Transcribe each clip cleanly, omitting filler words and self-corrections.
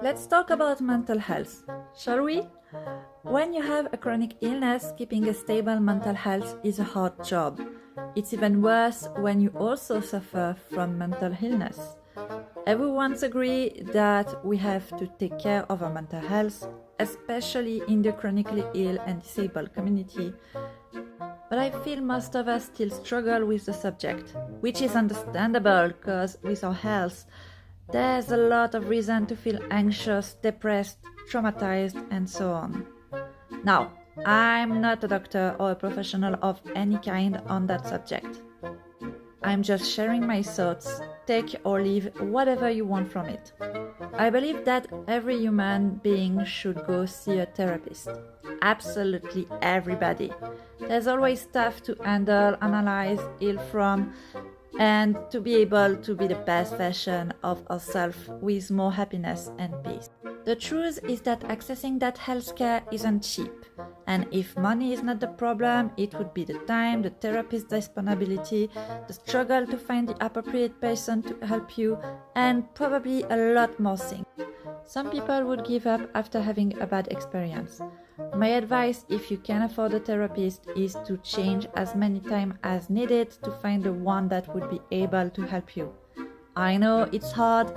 Let's talk about mental health, shall we? When you have a chronic illness, keeping a stable mental health is a hard job. It's even worse when you also suffer from mental illness. Everyone's agree that we have to take care of our mental health, especially in the chronically ill and disabled community. But I feel most of us still struggle with the subject, which is understandable because with our health, there's a lot of reason to feel anxious, depressed, traumatized, and so on. Now, I'm not a doctor or a professional of any kind on that subject. I'm just sharing my thoughts, take or leave whatever you want from it. I believe that every human being should go see a therapist. Absolutely everybody. There's always stuff to handle, analyze, heal from, and to be able to be the best version of ourselves with more happiness and peace. The truth is that accessing that healthcare isn't cheap, and if money is not the problem, it would be the time, the therapist's disponibility, the struggle to find the appropriate person to help you, and probably a lot more things. Some people would give up after having a bad experience. My advice, if you can afford a therapist, is to change as many times as needed to find the one that would be able to help you. I know it's hard,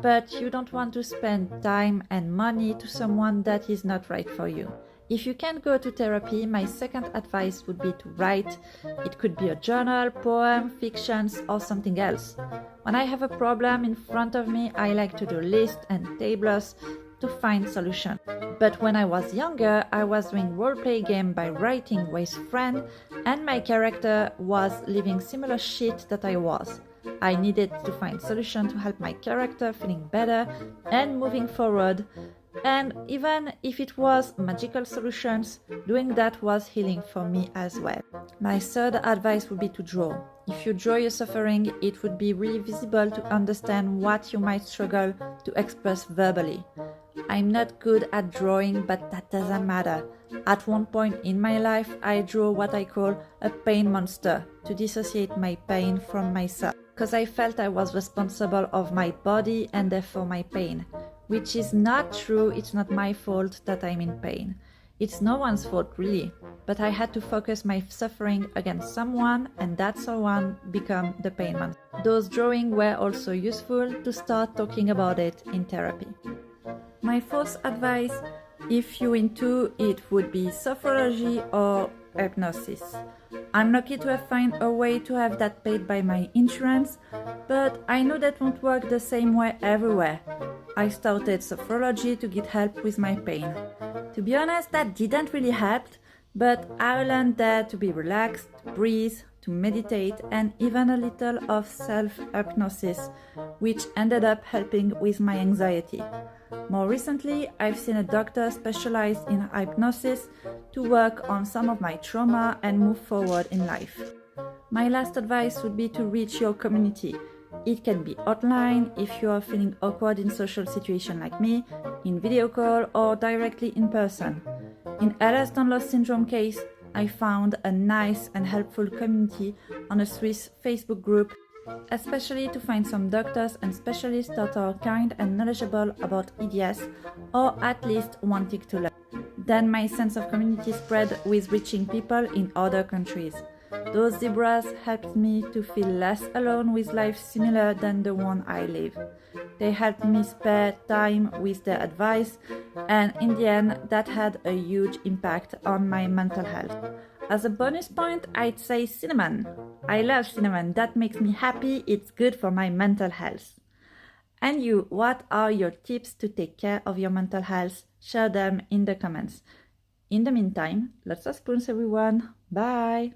but you don't want to spend time and money to someone that is not right for you. If you can't go to therapy, my second advice would be to write. It could be a journal, poem, fictions, or something else. When I have a problem in front of me, I like to do lists and tables to find solutions. But when I was younger, I was doing roleplay game by writing with friend, and my character was living similar shit that I was. I needed to find solution to help my character feeling better and moving forward. And even if it was magical solutions, doing that was healing for me as well. My third advice would be to draw. If you draw your suffering, it would be really visible to understand what you might struggle to express verbally. I'm not good at drawing, but that doesn't matter. At one point in my life, I drew what I call a pain monster to dissociate my pain from myself, because I felt I was responsible of my body and therefore my pain. Which is not true. It's not my fault that I'm in pain. It's no one's fault really, but I had to focus my suffering against someone, and that someone became the pain monster. Those drawings were also useful to start talking about it in therapy. My fourth advice, if you're into it, would be sophrology or hypnosis. I'm lucky to have found a way to have that paid by my insurance, but I know that won't work the same way everywhere. I started sophrology to get help with my pain. To be honest, that didn't really help, but I learned there to be relaxed, to breathe, to meditate, and even a little of self-hypnosis, which ended up helping with my anxiety. More recently, I've seen a doctor specialized in hypnosis to work on some of my trauma and move forward in life. My last advice would be to reach your community. It can be online if you are feeling awkward in social situations like me, in video call or directly in person. In Ehlers-Danlos syndrome case, I found a nice and helpful community on a Swiss Facebook group, especially to find some doctors and specialists that are kind and knowledgeable about EDS, or at least wanting to learn. Then my sense of community spread with reaching people in other countries. Those zebras helped me to feel less alone with life similar than the one I live. They helped me spare time with their advice, and in the end, that had a huge impact on my mental health. As a bonus point, I'd say cinnamon. I love cinnamon. That makes me happy. It's good for my mental health. And you, what are your tips to take care of your mental health? Share them in the comments. In the meantime, lots of spoons everyone. Bye!